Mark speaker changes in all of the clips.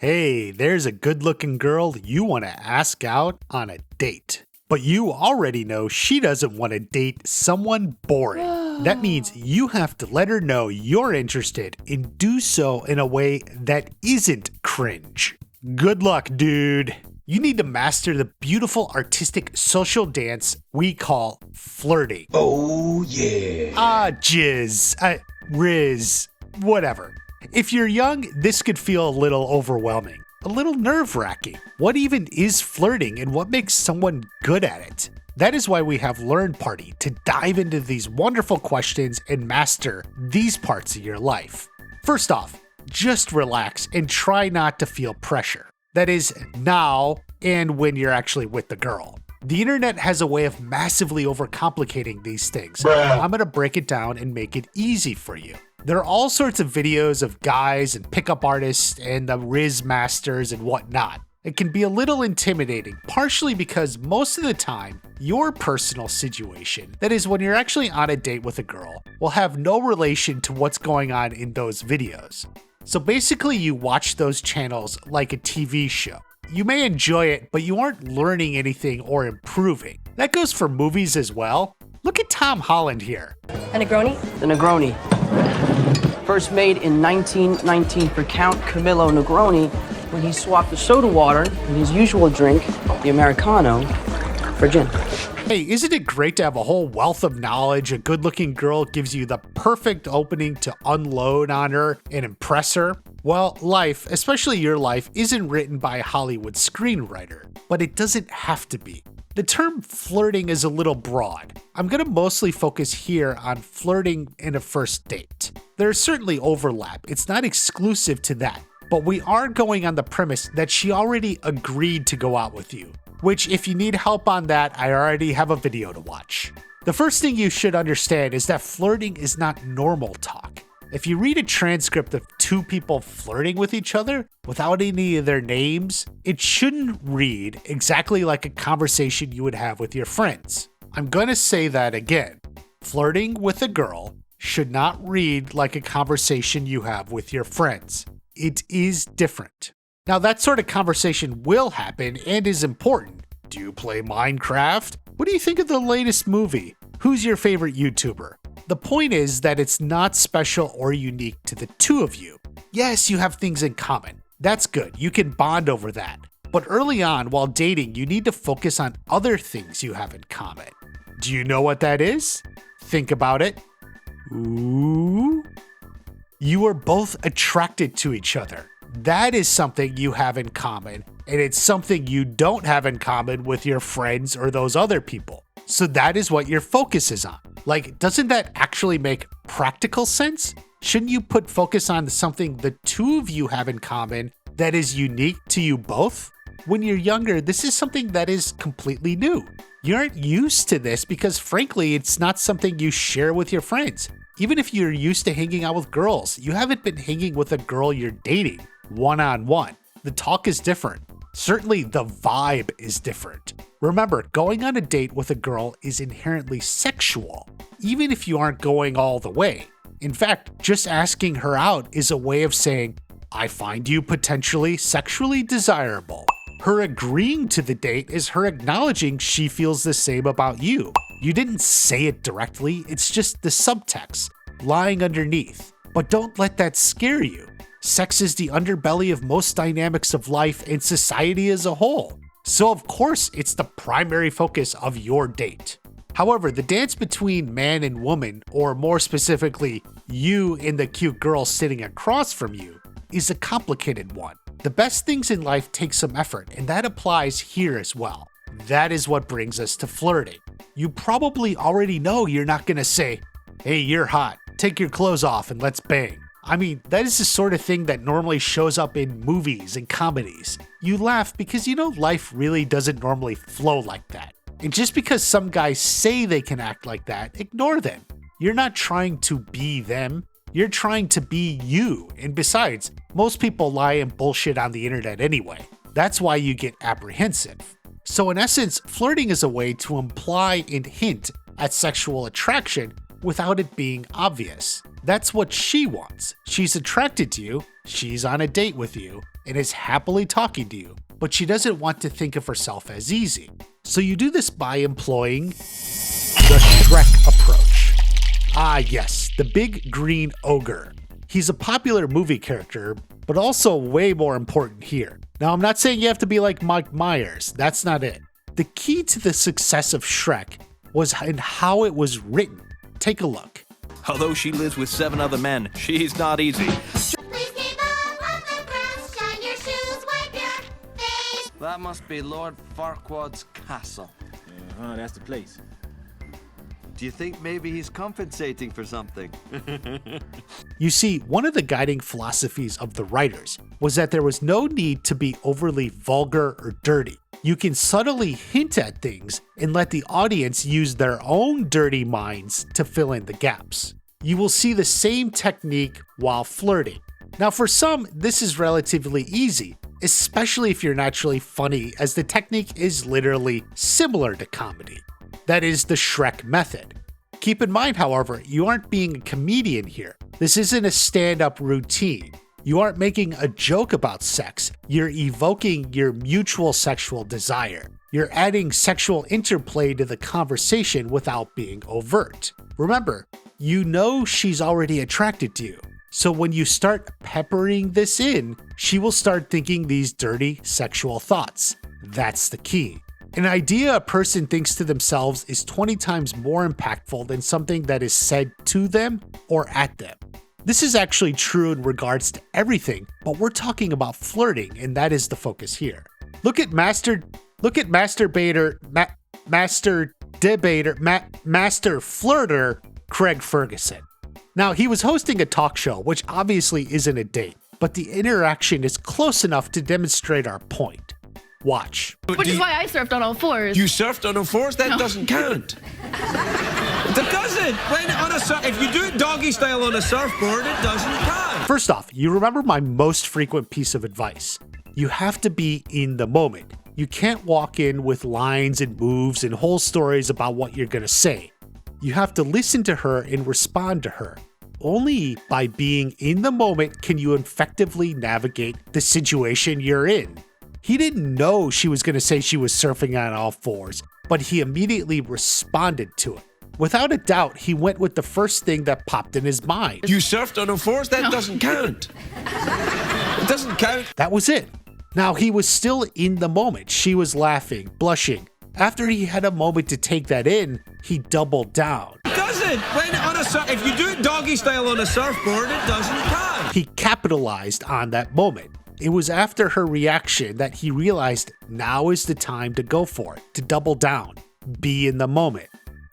Speaker 1: Hey, there's a good-looking girl you want to ask out on a date. But you already know she doesn't want to date someone boring. That means you have to let her know you're interested and do so in a way that isn't cringe. Good luck, dude. You need to master the beautiful artistic social dance we call flirting.
Speaker 2: Oh, yeah.
Speaker 1: Riz, whatever. If you're young, this could feel a little overwhelming, a little nerve-wracking. What even is flirting and what makes someone good at it? That is why we have Learn Party to dive into these wonderful questions and master these parts of your life. First off, just relax and try not to feel pressure. That is, now and when you're actually with the girl. The internet has a way of massively overcomplicating these things. I'm gonna break it down and make it easy for you. There are all sorts of videos of guys and pickup artists and the Riz masters and whatnot. It can be a little intimidating, partially because most of the time, your personal situation, that is when you're actually on a date with a girl, will have no relation to what's going on in those videos. So basically you watch those channels like a TV show. You may enjoy it, but you aren't learning anything or improving. That goes for movies as well. Look at Tom Holland here.
Speaker 3: A Negroni?
Speaker 4: The Negroni. First made in 1919 for Count Camillo Negroni when he swapped the soda water in his usual drink, the Americano, for gin.
Speaker 1: Hey, isn't it great to have a whole wealth of knowledge? A good-looking girl gives you the perfect opening to unload on her and impress her. Well, life, especially your life, isn't written by a Hollywood screenwriter, but it doesn't have to be. The term flirting is a little broad. I'm going to mostly focus here on flirting in a first date. There's certainly overlap, it's not exclusive to that, but we are going on the premise that she already agreed to go out with you. Which, if you need help on that, I already have a video to watch. The first thing you should understand is that flirting is not normal talk. If you read a transcript of two people flirting with each other without any of their names, it shouldn't read exactly like a conversation you would have with your friends. I'm gonna say that again. Flirting with a girl should not read like a conversation you have with your friends. It is different. Now, that sort of conversation will happen and is important. Do you play Minecraft? What do you think of the latest movie? Who's your favorite YouTuber? The point is that it's not special or unique to the two of you. Yes, you have things in common. That's good. You can bond over that. But early on, while dating, you need to focus on other things you have in common. Do you know what that is? Think about it. Ooh. You are both attracted to each other. That is something you have in common, and it's something you don't have in common with your friends or those other people. So that is what your focus is on. Like, doesn't that actually make practical sense? Shouldn't you put focus on something the two of you have in common that is unique to you both? When you're younger, this is something that is completely new. You aren't used to this because, frankly, it's not something you share with your friends. Even if you're used to hanging out with girls, you haven't been hanging with a girl you're dating one-on-one. The talk is different. Certainly the vibe is different. Remember, going on a date with a girl is inherently sexual, even if you aren't going all the way. In fact, just asking her out is a way of saying, I find you potentially sexually desirable. Her agreeing to the date is her acknowledging she feels the same about you. You didn't say it directly, it's just the subtext lying underneath. But don't let that scare you. Sex is the underbelly of most dynamics of life and society as a whole. So of course, it's the primary focus of your date. However, the dance between man and woman, or more specifically, you and the cute girl sitting across from you, is a complicated one. The best things in life take some effort, and that applies here as well. That is what brings us to flirting. You probably already know you're not gonna say, hey, you're hot, take your clothes off and let's bang. I mean, that is the sort of thing that normally shows up in movies and comedies. You laugh because you know life really doesn't normally flow like that. And just because some guys say they can act like that, ignore them. You're not trying to be them, you're trying to be you. And besides, most people lie and bullshit on the internet anyway. That's why you get apprehensive. So in essence, flirting is a way to imply and hint at sexual attraction without it being obvious. That's what she wants. She's attracted to you, she's on a date with you, and is happily talking to you, but she doesn't want to think of herself as easy. So you do this by employing the Shrek approach. Ah yes, the big green ogre. He's a popular movie character, but also way more important here. Now I'm not saying you have to be like Mike Myers, that's not it. The key to the success of Shrek was in how it was written. Take a look.
Speaker 3: Although she lives with 7 other men, she's not easy.
Speaker 5: Please keep up on the grass, shine your shoes, wipe your face.
Speaker 6: That must be Lord Farquaad's castle.
Speaker 7: That's the place.
Speaker 6: Do you think maybe he's compensating for something?
Speaker 1: You see, one of the guiding philosophies of the writers was that there was no need to be overly vulgar or dirty. You can subtly hint at things and let the audience use their own dirty minds to fill in the gaps. You will see the same technique while flirting. Now for some, this is relatively easy, especially if you're naturally funny, as the technique is literally similar to comedy. That is the Shrek method. Keep in mind, however, you aren't being a comedian here. This isn't a stand-up routine. You aren't making a joke about sex. You're evoking your mutual sexual desire. You're adding sexual interplay to the conversation without being overt. Remember, you know she's already attracted to you. So when you start peppering this in, she will start thinking these dirty sexual thoughts. That's the key. An idea a person thinks to themselves is 20 times more impactful than something that is said to them or at them. This is actually true in regards to everything, but we're talking about flirting, and that is the focus here. Look at master flirter Craig Ferguson. Now, he was hosting a talk show, which obviously isn't a date, but the interaction is close enough to demonstrate our point. Watch.
Speaker 8: Which is why I surfed on all fours.
Speaker 3: You surfed on all fours? That doesn't count. It doesn't. If you do it doggy style on a surfboard, it doesn't count.
Speaker 1: First off, you remember my most frequent piece of advice. You have to be in the moment. You can't walk in with lines and moves and whole stories about what you're going to say. You have to listen to her and respond to her. Only by being in the moment can you effectively navigate the situation you're in. He didn't know she was going to say she was surfing on all fours, but he immediately responded to it. Without a doubt, he went with the first thing that popped in his mind.
Speaker 3: You surfed on all fours? That doesn't count. It doesn't count.
Speaker 1: That was it. Now, he was still in the moment. She was laughing, blushing. After he had a moment to take that in, he doubled down.
Speaker 3: It doesn't. If you do it doggy style on a surfboard, it doesn't count.
Speaker 1: He capitalized on that moment. It was after her reaction that he realized now is the time to go for it, to double down, be in the moment.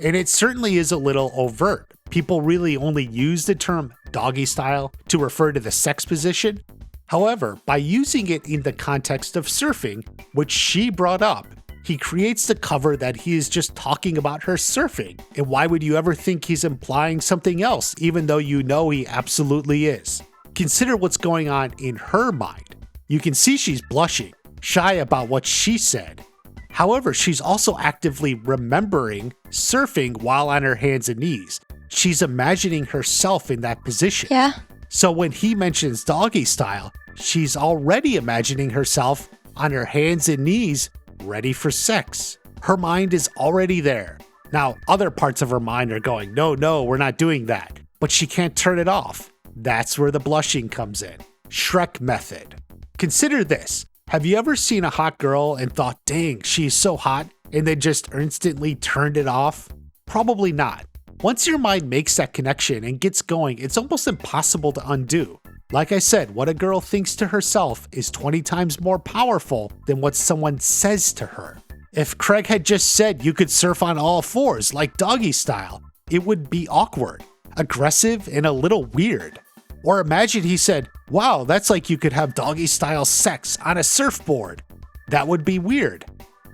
Speaker 1: And it certainly is a little overt. People really only use the term doggy style to refer to the sex position. However, by using it in the context of surfing, which she brought up, he creates the cover that he is just talking about her surfing. And why would you ever think he's implying something else, even though you know he absolutely is? Consider what's going on in her mind. You can see she's blushing, shy about what she said. However, she's also actively remembering surfing while on her hands and knees. She's imagining herself in that position.
Speaker 8: Yeah.
Speaker 1: So when he mentions doggy style, she's already imagining herself on her hands and knees, ready for sex. Her mind is already there. Now, other parts of her mind are going, no, we're not doing that. But she can't turn it off. That's where the blushing comes in. Shrek method. Consider this. Have you ever seen a hot girl and thought, dang, she's so hot, and then just instantly turned it off? Probably not. Once your mind makes that connection and gets going, it's almost impossible to undo. Like I said, what a girl thinks to herself is 20 times more powerful than what someone says to her. If Craig had just said you could surf on all fours like doggy style, it would be awkward, aggressive, and a little weird. Or imagine he said, wow, that's like you could have doggy style sex on a surfboard. That would be weird.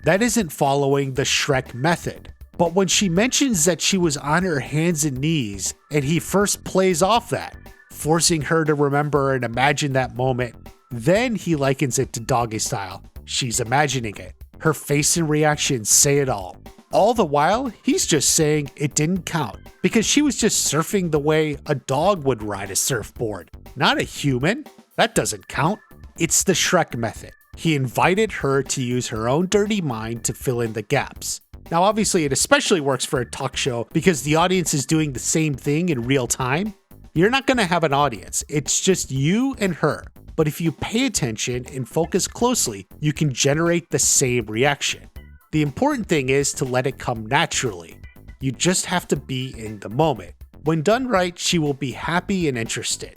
Speaker 1: That isn't following the Shrek method. But when she mentions that she was on her hands and knees, and he first plays off that, forcing her to remember and imagine that moment, then he likens it to doggy style. She's imagining it. Her face and reactions say it all. All the while, he's just saying it didn't count because she was just surfing the way a dog would ride a surfboard, not a human. That doesn't count. It's the Shrek method. He invited her to use her own dirty mind to fill in the gaps. Now, obviously, it especially works for a talk show because the audience is doing the same thing in real time. You're not going to have an audience. It's just you and her. But if you pay attention and focus closely, you can generate the same reaction. The important thing is to let it come naturally. You just have to be in the moment. When done right, she will be happy and interested.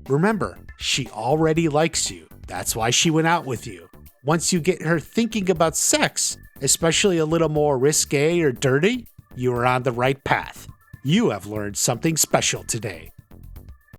Speaker 1: Remember, she already likes you. That's why she went out with you. Once you get her thinking about sex, especially a little more risque or dirty, you are on the right path. You have learned something special today.